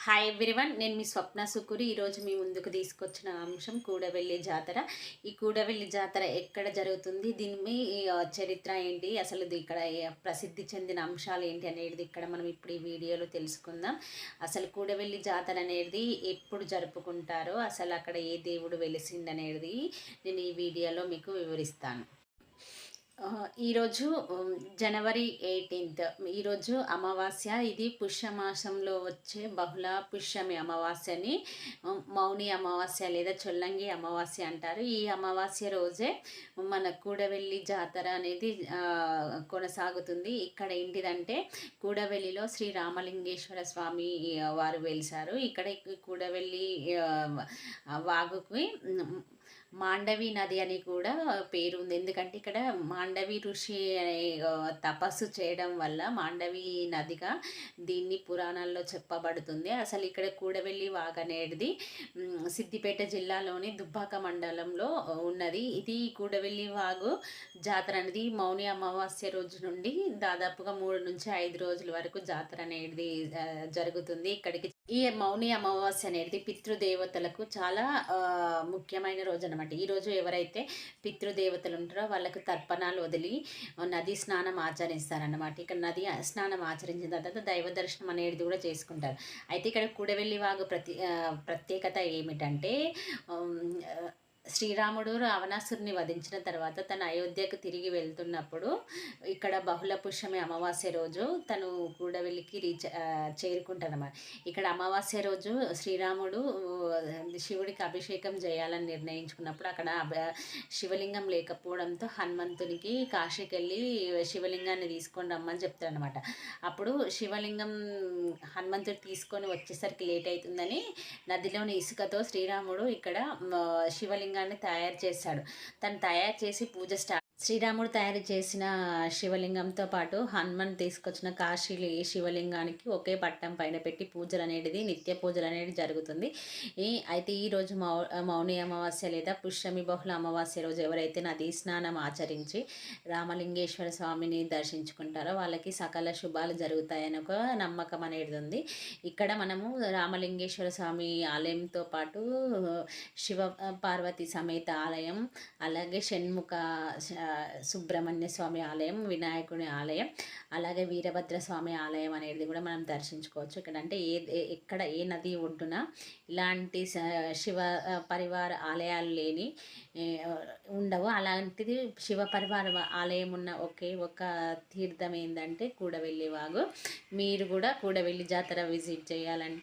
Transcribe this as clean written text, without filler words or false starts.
Hi everyone, నేను మీ స్వప్న సుకురి. ఈరోజు మీ ముందుకు తీసుకొచ్చిన అంశం కూడవెల్లి జాతర. ఈ కూడవెల్లి జాతర ఎక్కడ జరుగుతుంది, దీని చరిత్ర ఏంటి, అసలు ఇక్కడ ప్రసిద్ధి చెందిన అంశాలు ఏంటి అనేది ఇక్కడ మనం ఇప్పుడు ఈ వీడియోలో తెలుసుకుందాం. అసలు కూడవెల్లి జాతర అనేది ఎప్పుడు జరుపుకుంటారో, అసలు అక్కడ ఏ దేవుడు వెలిసిందనేది నేను ఈ వీడియోలో మీకు వివరిస్తాను. ఈరోజు జనవరి 18th, ఈరోజు అమావాస్య. ఇది పుష్యమాసంలో వచ్చే బహుళ పుష్యమి అమావాస్యని మౌని అమావాస్య లేదా చొల్లంగి అమావాస్య అంటారు. ఈ అమావాస్య రోజే మన కూడవెల్లి జాతర అనేది కొనసాగుతుంది. ఇక్కడ ఏంటిదంటే కూడవెల్లిలో శ్రీ రామలింగేశ్వర స్వామి వారు వెలిసారు. ఇక్కడ కూడవెల్లి వాగుకి మాండవి నది అని కూడా పేరు ఉంది. ఎందుకంటే ఇక్కడ మాండవి ఋషి తపస్సు చేయడం వల్ల మాండవి నదిగా దీన్ని పురాణాల్లో చెప్పబడుతుంది. అసలు ఇక్కడ కూడవెల్లి వాగు అనేది సిద్దిపేట జిల్లాలోని దుబ్బాక మండలంలో ఉన్నది. ఇది కూడవెల్లి వాగు జాతర అనేది మౌని అమావాస్య రోజు నుండి దాదాపుగా 3 నుంచి 5 రోజుల వరకు జాతర అనేది జరుగుతుంది. ఇక్కడికి ఈ మౌని అమావాస్య అనేది పితృదేవతలకు చాలా ముఖ్యమైన రోజు అనమాట. ఈరోజు ఎవరైతే పితృదేవతలు ఉంటారో వాళ్ళకు తర్పణాలు వదిలి నదీ స్నానం ఆచరిస్తారన్నమాట. ఇక్కడ నది స్నానం ఆచరించిన తర్వాత దైవ దర్శనం అనేది కూడా చేసుకుంటారు. అయితే ఇక్కడ కూడవెల్లి వాగు ప్రత్యేకత ఏమిటంటే, శ్రీరాముడు రావణాసురుని వధించిన తర్వాత తను అయోధ్యకు తిరిగి వెళ్తున్నప్పుడు ఇక్కడ బహుళ పుష్యమి అమావాస్య రోజు తను కూడవెల్లికి చేరుకుంటానమాట. ఇక్కడ అమావాస్య రోజు శ్రీరాముడు శివుడికి అభిషేకం చేయాలని నిర్ణయించుకున్నప్పుడు అక్కడ శివలింగం లేకపోవడంతో హనుమంతునికి కాశీకి వెళ్ళి శివలింగాన్ని తీసుకొని రమ్మని చెప్తాడనమాట. అప్పుడు శివలింగం హనుమంతుడు తీసుకొని వచ్చేసరికి లేట్ అవుతుందని నదిలోని ఇసుకతో శ్రీరాముడు ఇక్కడ శివలింగం తయారు చేశాడు. తను తయారు చేసి పూజ శ్రీరాముడు తయారు చేసిన శివలింగంతో పాటు హనుమాన్ తీసుకొచ్చిన కాశీ శివలింగానికి ఒకే పట్టం పైన పెట్టి పూజలు అనేది నిత్య పూజలు అనేది జరుగుతుంది. అయితే ఈరోజు మౌని అమావాస్య లేదా పుష్యమి బహుళ అమావాస్య రోజు ఎవరైతే నదీ స్నానం ఆచరించి రామలింగేశ్వర స్వామిని దర్శించుకుంటారో వాళ్ళకి సకల శుభాలు జరుగుతాయని ఒక నమ్మకం అనేది ఉంది. ఇక్కడ మనము రామలింగేశ్వర స్వామి ఆలయంతో పాటు శివ పార్వతి సమేత ఆలయం, అలాగే షణ్ముఖ సుబ్రహ్మణ్య స్వామి ఆలయం, వినాయకుని ఆలయం, అలాగే వీరభద్ర స్వామి ఆలయం అనేది కూడా మనం దర్శించుకోవచ్చు. ఇక్కడ అంటే ఎక్కడ ఏ నది ఒడ్డున ఇలాంటి శివ పరివార ఆలయాలు లేని ఉండవు. అలాంటిది శివ పరివార ఆలయం ఉన్న ఒకే ఒక తీర్థం ఏంటంటే కూడవెల్లి వాగు. మీరు కూడా కూడవెల్లి జాతర విజిట్ చేయాలంటే